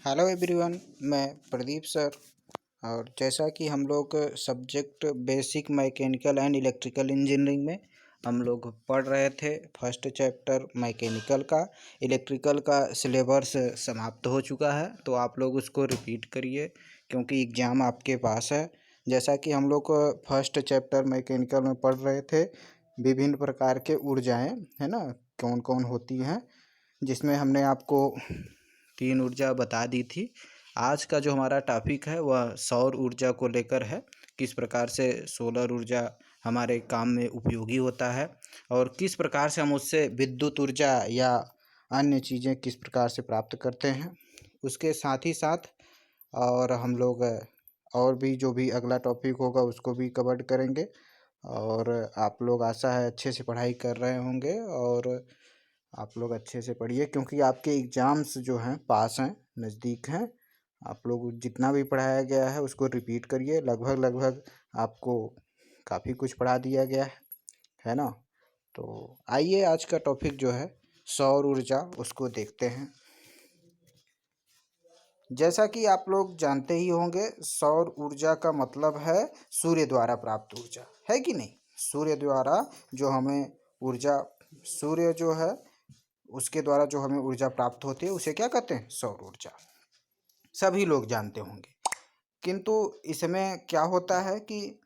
Hello everyone. मैं Pradeep sir. और जैसा कि हम लोग subject basic mechanical and electrical engineering में हम लोग पढ़ रहे थे फर्स्ट चैप्टर मैकेनिकल का। इलेक्ट्रिकल का सिलेबस समाप्त हो चुका है, तो आप लोग उसको रिपीट करिए क्योंकि एग्ज़ाम आपके पास है। जैसा कि हम लोग फर्स्ट चैप्टर मैकेनिकल में पढ़ रहे थे, विभिन्न प्रकार के ऊर्जाएं है ना, कौन कौन होती हैं, जिसमें हमने आपको 3 ऊर्जा बता दी थी। आज का जो हमारा टॉपिक है वह सौर ऊर्जा को लेकर है। किस प्रकार से सोलर ऊर्जा हमारे काम में उपयोगी होता है और किस प्रकार से हम उससे विद्युत ऊर्जा या अन्य चीज़ें किस प्रकार से प्राप्त करते हैं। उसके साथ ही साथ और हम लोग और भी जो भी अगला टॉपिक होगा उसको भी कवर करेंगे। और आप लोग आशा है अच्छे से पढ़ाई कर रहे होंगे और आप लोग अच्छे से पढ़िए क्योंकि आपके एग्ज़ाम्स जो हैं पास हैं, नज़दीक हैं। आप लोग जितना भी पढ़ाया गया है उसको रिपीट करिए। लगभग लगभग आपको काफ़ी कुछ पढ़ा दिया गया है ना। तो आइए आज का टॉपिक जो है सौर ऊर्जा उसको देखते हैं। जैसा कि आप लोग जानते ही होंगे, सौर ऊर्जा का मतलब है सूर्य द्वारा प्राप्त ऊर्जा, है कि नहीं। सूर्य द्वारा जो हमें ऊर्जा, सूर्य जो है उसके द्वारा जो हमें ऊर्जा प्राप्त होती है उसे क्या कहते हैं, सौर ऊर्जा। सभी लोग जानते होंगे। किंतु इसमें क्या होता है कि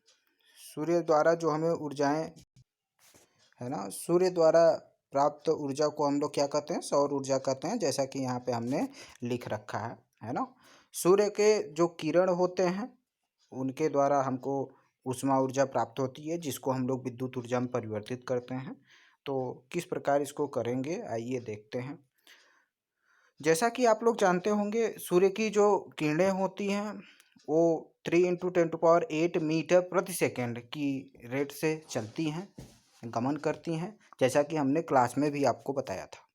सूर्य द्वारा जो हमें ऊर्जाएं है ना, सूर्य द्वारा प्राप्त ऊर्जा को हम लोग क्या कहते हैं, सौर ऊर्जा कहते हैं। जैसा कि यहाँ पे हमने लिख रखा है ना। सूर्य के जो किरण होते हैं उनके द्वारा हमको ऊष्मा ऊर्जा प्राप्त होती है, जिसको हम लोग विद्युत ऊर्जा में परिवर्तित करते हैं। तो किस प्रकार इसको करेंगे आइए देखते हैं। जैसा कि आप लोग जानते होंगे, सूर्य की जो किरणें होती हैं वो 3 × 10⁸ मीटर प्रति सेकंड की रेट से चलती हैं, गमन करती हैं, जैसा कि हमने क्लास में भी आपको बताया था।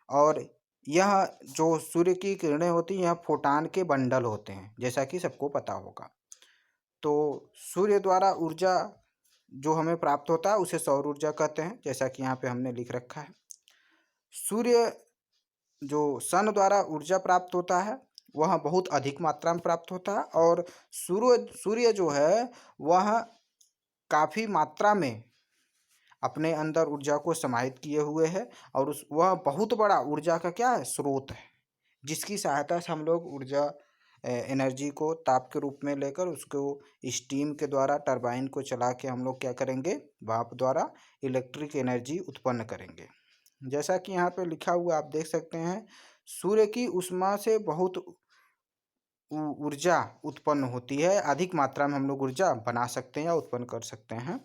और यह जो सूर्य की किरणें होती हैं यह फोटान के बंडल होते हैं, जैसा कि सबको पता होगा। तो सूर्य द्वारा ऊर्जा जो हमें प्राप्त होता है उसे सौर ऊर्जा कहते हैं, जैसा कि यहाँ पे हमने लिख रखा है। सूर्य जो सन द्वारा ऊर्जा प्राप्त होता है वह बहुत अधिक मात्रा में प्राप्त होता है, और सूर्य जो है वह काफ़ी मात्रा में अपने अंदर ऊर्जा को समाहित किए हुए है, और वह बहुत बड़ा ऊर्जा का क्या है, स्रोत है, जिसकी सहायता से हम लोग ऊर्जा एनर्जी को ताप के रूप में लेकर उसको स्टीम के द्वारा टरबाइन को चला के हम लोग क्या करेंगे, भाप द्वारा इलेक्ट्रिक एनर्जी उत्पन्न करेंगे। जैसा कि यहाँ पे लिखा हुआ आप देख सकते हैं, सूर्य की ऊष्मा से बहुत ऊर्जा उत्पन्न होती है, अधिक मात्रा में हम लोग ऊर्जा बना सकते हैं या उत्पन्न कर सकते हैं।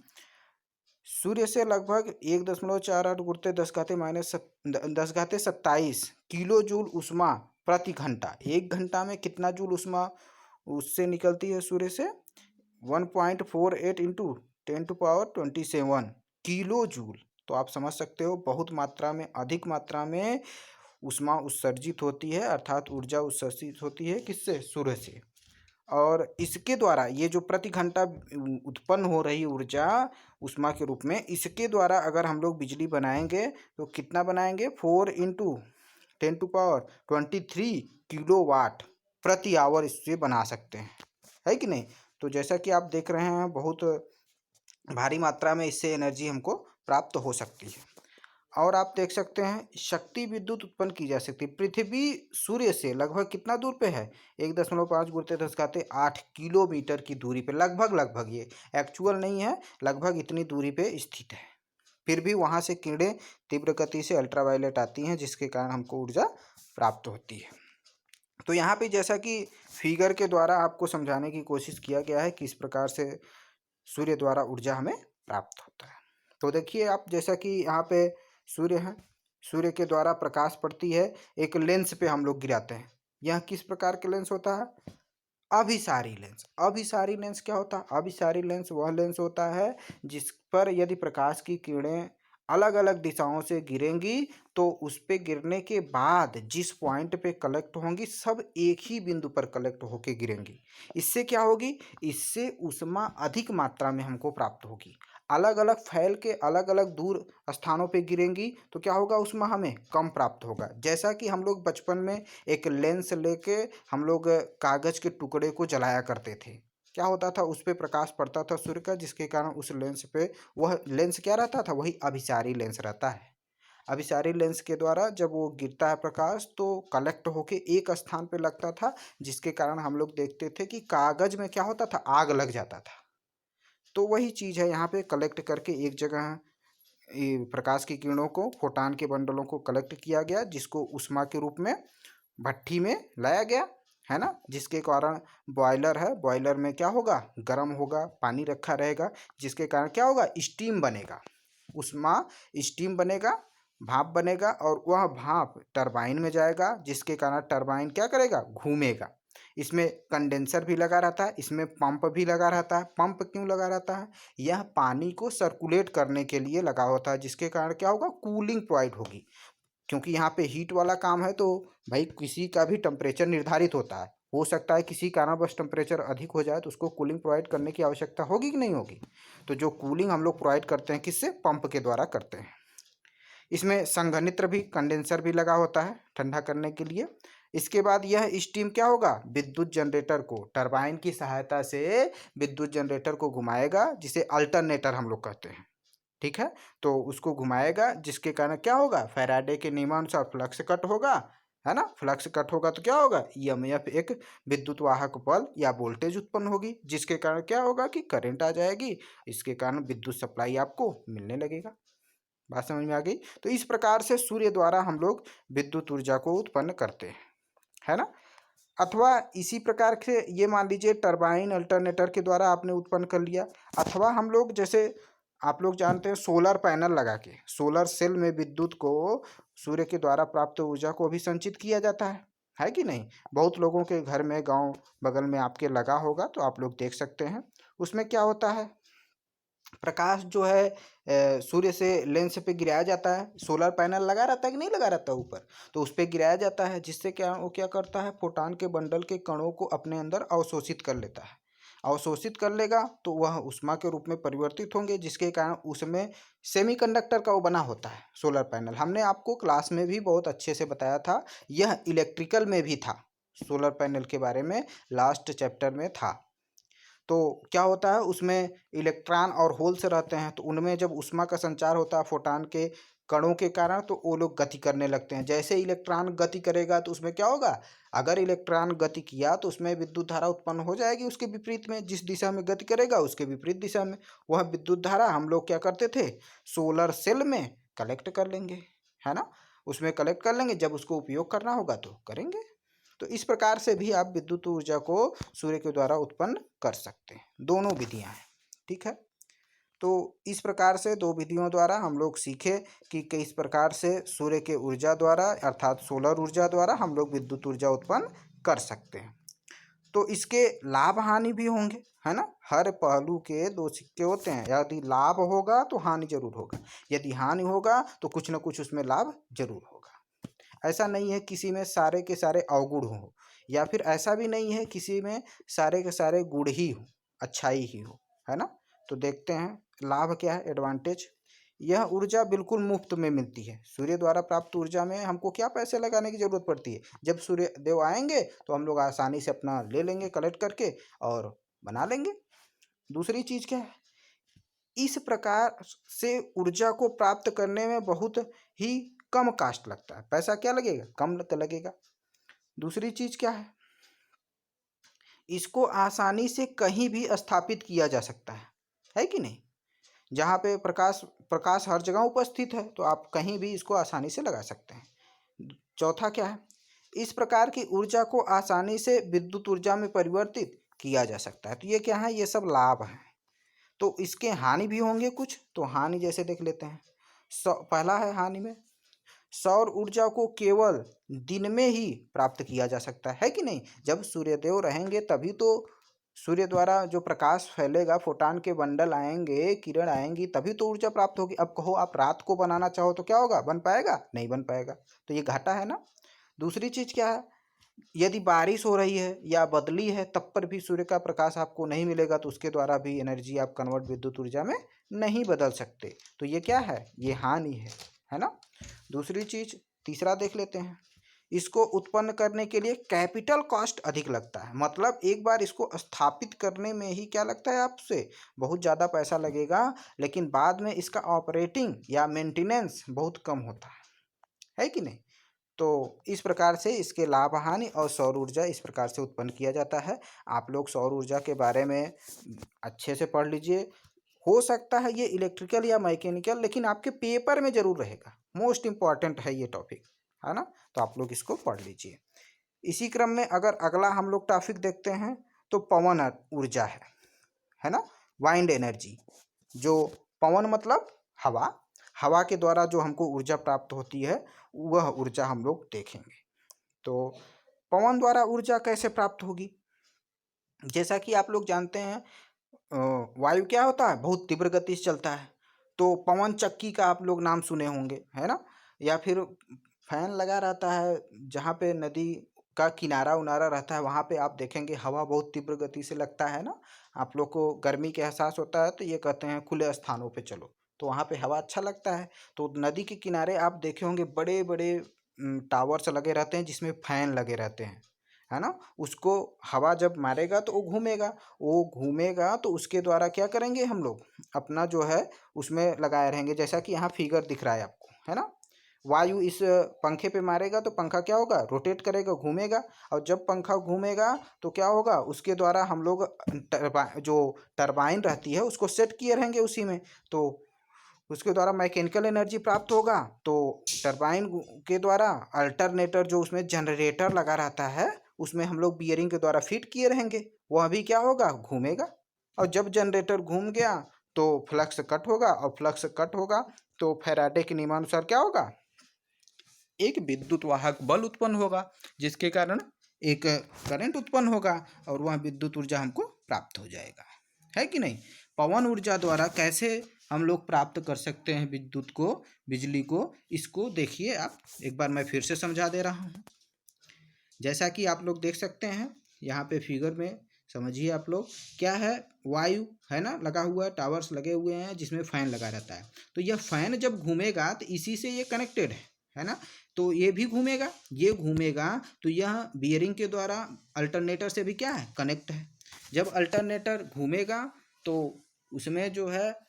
सूर्य से लगभग 1.48 गुणित 10⁻27 किलो जूल ऊष्मा प्रति घंटा। एक घंटा में कितना जूल ऊष्मा उससे निकलती है सूर्य से, 1.48 इंटू 10⁻27 किलो जूल। तो आप समझ सकते हो बहुत मात्रा में, अधिक मात्रा में ऊष्मा उत्सर्जित होती है, अर्थात ऊर्जा उत्सर्जित होती है किससे, सूर्य से। और इसके द्वारा ये जो प्रति घंटा उत्पन्न हो रही ऊर्जा ऊष्मा के रूप में, इसके द्वारा अगर हम लोग बिजली बनाएंगे तो कितना बनाएंगे, 4 × 10⁻23 किलोवाट प्रति आवर इससे बना सकते हैं, है कि नहीं। तो जैसा कि आप देख रहे हैं बहुत भारी मात्रा में इससे एनर्जी हमको प्राप्त हो सकती है। और आप देख सकते हैं शक्ति विद्युत उत्पन्न की जा सकती है। पृथ्वी सूर्य से लगभग कितना दूर पे है, 1.5 × 10⁸ किलोमीटर की दूरी पे, लगभग ये एक्चुअल नहीं है, लगभग इतनी दूरी पे स्थित है। फिर भी वहाँ से किरणें तीव्र गति से अल्ट्रावायलेट आती हैं, जिसके कारण हमको ऊर्जा प्राप्त होती है। तो यहाँ पे जैसा कि फिगर के द्वारा आपको समझाने की कोशिश किया गया है किस प्रकार से सूर्य द्वारा ऊर्जा हमें प्राप्त होता है। तो देखिए आप, जैसा कि यहाँ पे सूर्य है, सूर्य के द्वारा प्रकाश पड़ती है, एक लेंस पे हम लोग गिराते हैं। यह किस प्रकार के लेंस होता है, अभिसारी लेंस। अभिसारी लेंस क्या होता है, अभिसारी लेंस वह लेंस होता है जिस पर यदि प्रकाश की किरणें अलग अलग दिशाओं से गिरेंगी तो उस पे गिरने के बाद जिस पॉइंट पे कलेक्ट होंगी सब एक ही बिंदु पर कलेक्ट होके गिरेंगी। इससे क्या होगी, इससे ऊष्मा अधिक मात्रा में हमको प्राप्त होगी। अलग अलग फैल के अलग अलग दूर स्थानों पे गिरेंगी तो क्या होगा, ऊष्मा हमें कम प्राप्त होगा। जैसा कि हम लोग बचपन में एक लेंस लेके हम लोग कागज के टुकड़े को जलाया करते थे। क्या होता था, उस पे प्रकाश पड़ता था सूर्य का, जिसके कारण उस लेंस पे, वह लेंस क्या रहता था, वही अभिसारी लेंस रहता है। अभिसारी लेंस के द्वारा जब वो गिरता है प्रकाश तो कलेक्ट होके एक स्थान पे लगता था, जिसके कारण हम लोग देखते थे कि कागज में क्या होता था, आग लग जाता था। तो वही चीज़ है, यहाँ पे कलेक्ट करके एक जगह ये प्रकाश की किरणों को, फोटान के बंडलों को कलेक्ट किया गया, जिसको उष्मा के रूप में भट्ठी में लाया गया, है ना। जिसके कारण बॉयलर है, बॉयलर में क्या होगा, गर्म होगा, पानी रखा रहेगा, जिसके कारण क्या होगा, स्टीम बनेगा, उष्मा स्टीम बनेगा, भाप बनेगा, और वह भाप टरबाइन में जाएगा, जिसके कारण टरबाइन क्या करेगा, घूमेगा। इसमें कंडेंसर भी लगा रहता है, इसमें पंप भी लगा रहता है। पंप क्यों लगा रहता है, यह पानी को सर्कुलेट करने के लिए लगा होता है, जिसके कारण क्या होगा, कूलिंग प्रोवाइड होगी। क्योंकि यहाँ पे हीट वाला काम है तो भाई किसी का भी टेम्परेचर निर्धारित होता है, हो सकता है किसी कारणवश टेम्परेचर अधिक हो जाए तो उसको कूलिंग प्रोवाइड करने की आवश्यकता होगी कि नहीं होगी। तो जो कूलिंग हम लोग प्रोवाइड करते हैं किससे, पंप के द्वारा करते हैं। इसमें संघनित्र भी, कंडेंसर भी लगा होता है ठंडा करने के लिए। इसके बाद यह स्टीम क्या होगा, विद्युत जनरेटर को, टरबाइन की सहायता से विद्युत जनरेटर को घुमाएगा, जिसे अल्टरनेटर हम लोग कहते हैं, ठीक है। तो उसको घुमाएगा, जिसके कारण क्या होगा, फैराडे के नियमानुसार फ्लक्स कट होगा, है ना। फ्लक्स कट होगा तो क्या होगा, ईएमएफ, एक विद्युत वाहक बल या वोल्टेज उत्पन्न होगी, जिसके कारण क्या होगा कि करंट आ जाएगी। इसके कारण विद्युत सप्लाई आपको मिलने लगेगा। बात समझ में आ गई। तो इस प्रकार से सूर्य द्वारा हम लोग विद्युत ऊर्जा को उत्पन्न करते हैं, है ना। अथवा इसी प्रकार से ये मान लीजिए टरबाइन अल्टरनेटर के द्वारा आपने उत्पन्न कर लिया। अथवा हम लोग, जैसे आप लोग जानते हैं, सोलर पैनल लगा के सोलर सेल में विद्युत को, सूर्य के द्वारा प्राप्त ऊर्जा को भी संचित किया जाता है कि नहीं। बहुत लोगों के घर में, गांव बगल में आपके लगा होगा तो आप लोग देख सकते हैं। उसमें क्या होता है, प्रकाश जो है सूर्य से लेंस पे गिराया जाता है। सोलर पैनल लगा रहता है कि नहीं लगा रहता ऊपर, तो उस पे गिराया जाता है, जिससे क्या, वो क्या करता है, फोटान के बंडल के कणों को अपने अंदर अवशोषित कर लेता है। अवशोषित कर लेगा तो वह ऊष्मा के रूप में परिवर्तित होंगे, जिसके कारण उसमें सेमीकंडक्टर का वो बना होता है सोलर पैनल। हमने आपको क्लास में भी बहुत अच्छे से बताया था, यह इलेक्ट्रिकल में भी था, सोलर पैनल के बारे में लास्ट चैप्टर में था। तो क्या होता है, उसमें इलेक्ट्रॉन और होल्स रहते हैं, तो उनमें जब ऊष्मा का संचार होता है फोटान के कणों के कारण, तो वो लोग गति करने लगते हैं। जैसे इलेक्ट्रॉन गति करेगा तो उसमें क्या होगा, अगर इलेक्ट्रॉन गति किया तो उसमें विद्युत धारा उत्पन्न हो जाएगी, उसके विपरीत में, जिस दिशा में गति करेगा उसके विपरीत दिशा में। वह विद्युत धारा हम लोग क्या करते थे, सोलर सेल में कलेक्ट कर लेंगे, है ना। उसमें कलेक्ट कर लेंगे, जब उसको उपयोग करना होगा तो करेंगे। तो इस प्रकार से भी आप विद्युत ऊर्जा को सूर्य के द्वारा उत्पन्न कर सकते हैं। दोनों विधियां हैं, ठीक है। तो इस प्रकार से दो विधियों द्वारा हम लोग सीखे कि किस प्रकार से सूर्य के ऊर्जा द्वारा, अर्थात सोलर ऊर्जा द्वारा, हम लोग विद्युत ऊर्जा उत्पन्न कर सकते हैं। तो इसके लाभ हानि भी होंगे, है ना। हर पहलू के दो सिक्के होते हैं, यदि लाभ होगा तो हानि जरूर होगा, यदि हानि होगा तो कुछ ना कुछ उसमें लाभ जरूर होगा। ऐसा नहीं है किसी में सारे के सारे अवगुण हो, या फिर ऐसा भी नहीं है किसी में सारे के सारे गुण ही हो, अच्छाई ही हो, है ना। तो देखते हैं लाभ क्या है, एडवांटेज। यह ऊर्जा बिल्कुल मुफ्त में मिलती है। सूर्य द्वारा प्राप्त ऊर्जा में हमको क्या पैसे लगाने की जरूरत पड़ती है, जब सूर्य देव आएंगे तो हम लोग आसानी से अपना ले लेंगे कलेक्ट करके और बना लेंगे। दूसरी चीज क्या है, इस प्रकार से ऊर्जा को प्राप्त करने में बहुत ही कम कास्ट लगता है, पैसा क्या लगेगा, कम लगेगा। दूसरी चीज क्या है, इसको आसानी से कहीं भी स्थापित किया जा सकता है कि नहीं। जहाँ पे प्रकाश प्रकाश हर जगह उपस्थित है तो आप कहीं भी इसको आसानी से लगा सकते हैं। चौथा क्या है, इस प्रकार की ऊर्जा को आसानी से विद्युत ऊर्जा में परिवर्तित किया जा सकता है। तो ये क्या है, ये सब लाभ हैं। तो इसके हानि भी होंगे कुछ, तो हानि जैसे देख लेते हैं। पहला है हानि में, सौर ऊर्जा को केवल दिन में ही प्राप्त किया जा सकता है कि नहीं। जब सूर्यदेव रहेंगे तभी तो सूर्य द्वारा जो प्रकाश फैलेगा, फोटान के बंडल आएंगे, किरण आएंगी, तभी तो ऊर्जा प्राप्त होगी। अब कहो आप रात को बनाना चाहो तो क्या होगा, बन पाएगा? नहीं बन पाएगा। तो ये घाटा है ना। दूसरी चीज क्या है, यदि बारिश हो रही है या बदली है तब पर भी सूर्य का प्रकाश आपको नहीं मिलेगा, तो उसके द्वारा भी एनर्जी आप कन्वर्ट विद्युत ऊर्जा में नहीं बदल सकते। तो ये क्या है, ये हानि है ना। दूसरी चीज, तीसरा देख लेते हैं। इसको उत्पन्न करने के लिए कैपिटल कॉस्ट अधिक लगता है, मतलब एक बार इसको स्थापित करने में ही क्या लगता है आपसे, बहुत ज़्यादा पैसा लगेगा, लेकिन बाद में इसका ऑपरेटिंग या मेंटेनेंस बहुत कम होता है कि नहीं। तो इस प्रकार से इसके लाभ हानि और सौर ऊर्जा इस प्रकार से उत्पन्न किया जाता है। आप लोग सौर ऊर्जा के बारे में अच्छे से पढ़ लीजिए। हो सकता है ये इलेक्ट्रिकल या मैकेनिकल, लेकिन आपके पेपर में जरूर रहेगा, मोस्ट इम्पॉर्टेंट है ये टॉपिक, है ना। तो आप लोग इसको पढ़ लीजिए। इसी क्रम में अगर अगला हम लोग टॉपिक देखते हैं तो पवन ऊर्जा है ना, वाइंड एनर्जी। जो पवन मतलब हवा, हवा के द्वारा जो हमको ऊर्जा प्राप्त होती है वह ऊर्जा हम लोग देखेंगे। तो पवन द्वारा ऊर्जा कैसे प्राप्त होगी, जैसा कि आप लोग जानते हैं वायु क्या होता है, बहुत तीव्र गति से चलता है। तो पवन चक्की का आप लोग नाम सुने होंगे, है ना। या फिर फैन लगा रहता है, जहाँ पे नदी का किनारा उनारा रहता है वहाँ पे आप देखेंगे हवा बहुत तीव्र गति से लगता है ना। आप लोग को गर्मी के एहसास होता है तो ये कहते हैं खुले स्थानों पे चलो, तो वहाँ पे हवा अच्छा लगता है। तो नदी के किनारे आप देखे होंगे बड़े बड़े टावर्स लगे रहते हैं जिसमें फैन लगे रहते हैं, है ना। उसको हवा जब मारेगा तो वो घूमेगा तो उसके द्वारा क्या करेंगे हम लोग, अपना जो है उसमें लगाए रहेंगे। जैसा कि यहाँ फिगर दिख रहा है आपको, है ना। वायु इस पंखे पे मारेगा तो पंखा क्या होगा, रोटेट करेगा, घूमेगा। और जब पंखा घूमेगा तो क्या होगा, उसके द्वारा हम लोग जो टरबाइन रहती है उसको सेट किए रहेंगे उसी में, तो उसके द्वारा मैकेनिकल एनर्जी प्राप्त होगा। तो टरबाइन के द्वारा अल्टरनेटर जो उसमें जनरेटर लगा रहता है उसमें हम लोग बियरिंग के द्वारा फिट किए रहेंगे, वह भी क्या होगा, घूमेगा। और जब जनरेटर घूम गया तो फ्लक्स कट होगा, और फ्लक्स कट होगा तो फैराडे के नियमानुसार क्या होगा, एक विद्युत वाहक बल उत्पन्न होगा, जिसके कारण एक करंट उत्पन्न होगा और वह विद्युत ऊर्जा हमको प्राप्त हो जाएगा, है कि नहीं। पवन ऊर्जा द्वारा कैसे हम लोग प्राप्त कर सकते हैं विद्युत को, बिजली को, इसको देखिए आप, एक बार मैं फिर से समझा दे रहा हूँ। जैसा कि आप लोग देख सकते हैं यहाँ पे फिगर में, समझिए आप लोग, क्या है, वायु है ना, लगा हुआ है, टावर्स लगे हुए हैं जिसमें फैन लगा रहता है। तो यह फैन जब घूमेगा तो इसी से ये कनेक्टेड है ना। तो ये भी घूमेगा, ये घूमेगा तो यह बियरिंग के द्वारा अल्टरनेटर से भी क्या है, कनेक्ट है। जब अल्टरनेटर घूमेगा तो उसमें जो है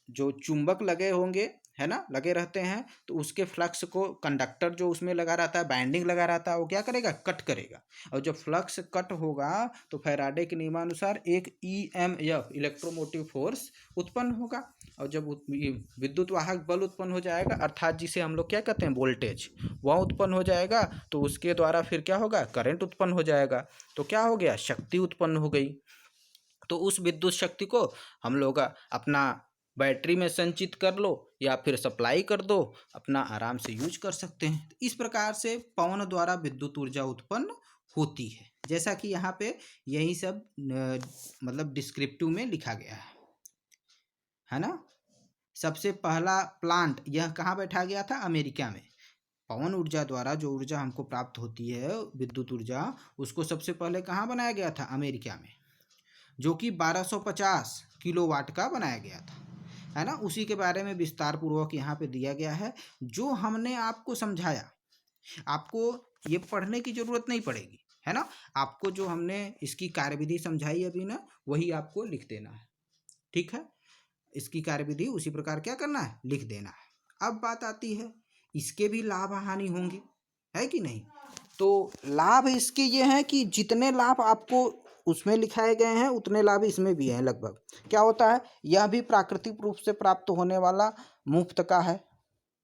जो चुंबक लगे होंगे, है ना, लगे रहते हैं, तो उसके फ्लक्स को कंडक्टर जो उसमें लगा रहता है, बाइंडिंग लगा रहता है, वो क्या करेगा, कट करेगा। और जब फ्लक्स कट होगा तो फैराडे के नियमानुसार एक ईएमएफ, इलेक्ट्रोमोटिव फोर्स उत्पन्न होगा। और जब विद्युत वाहक बल उत्पन्न हो जाएगा, अर्थात जिसे हम लोग क्या कहते हैं, वोल्टेज, वह उत्पन्न हो जाएगा, तो उसके द्वारा फिर क्या होगा, करंट उत्पन्न हो जाएगा। तो क्या हो गया, शक्ति उत्पन्न हो गई। तो उस विद्युत शक्ति को हम लोग अपना बैटरी में संचित कर लो या फिर सप्लाई कर दो, अपना आराम से यूज कर सकते हैं। इस प्रकार से पवन द्वारा विद्युत ऊर्जा उत्पन्न होती है, जैसा कि यहाँ पे यही सब मतलब डिस्क्रिप्टिव में लिखा गया है ना। सबसे पहला प्लांट यह कहाँ बैठा गया था, अमेरिका में। पवन ऊर्जा द्वारा जो ऊर्जा हमको प्राप्त होती है, विद्युत ऊर्जा, उसको सबसे पहले कहाँ बनाया गया था, अमेरिका में, जो कि 1250 किलोवाट का बनाया गया था, है ना। उसी के बारे में विस्तार पूर्वक यहाँ पे दिया गया है। जो हमने आपको समझाया, आपको ये पढ़ने की जरूरत नहीं पड़ेगी, है ना। आपको जो हमने इसकी कार्यविधि समझाई अभी ना, वही आपको लिख देना है, ठीक है। इसकी कार्यविधि उसी प्रकार क्या करना है, लिख देना है। अब बात आती है, इसके भी लाभ हानि होंगे, है कि नहीं। तो लाभ इसके ये हैं कि जितने लाभ आपको उसमें लिखाए गए हैं उतने लाभ इसमें भी हैं लगभग। क्या होता है, यह भी प्राकृतिक रूप से प्राप्त होने वाला मुफ्त का है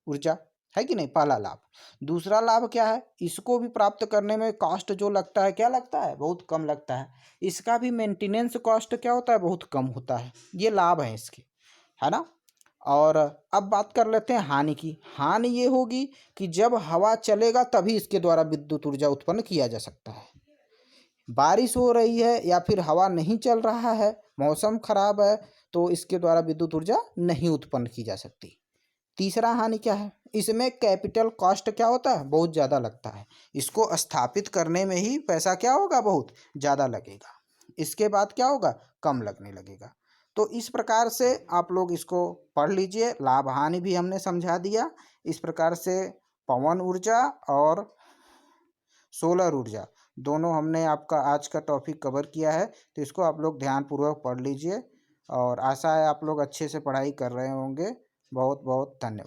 ऊर्जा, है कि नहीं, पहला लाभ। दूसरा लाभ क्या है, इसको भी प्राप्त करने में कॉस्ट जो लगता है, क्या लगता है, बहुत कम लगता है। इसका भी मेंटेनेंस कॉस्ट क्या होता है, बहुत कम होता है। ये लाभ है इसके, है ना। और अब बात कर लेते हैं हानि की। हानि ये होगी कि जब हवा चलेगा तभी इसके द्वारा विद्युत ऊर्जा उत्पन्न किया जा सकता है। बारिश हो रही है या फिर हवा नहीं चल रहा है, मौसम खराब है, तो इसके द्वारा विद्युत ऊर्जा नहीं उत्पन्न की जा सकती। तीसरा हानि क्या है, इसमें कैपिटल कॉस्ट क्या होता है, बहुत ज़्यादा लगता है। इसको स्थापित करने में ही पैसा क्या होगा, बहुत ज़्यादा लगेगा। इसके बाद क्या होगा, कम लगने लगेगा। तो इस प्रकार से आप लोग इसको पढ़ लीजिए, लाभ हानि भी हमने समझा दिया। इस प्रकार से पवन ऊर्जा और सोलर ऊर्जा दोनों हमने आपका आज का टॉपिक कवर किया है। तो इसको आप लोग ध्यानपूर्वक पढ़ लीजिए और आशा है आप लोग अच्छे से पढ़ाई कर रहे होंगे। बहुत बहुत धन्यवाद।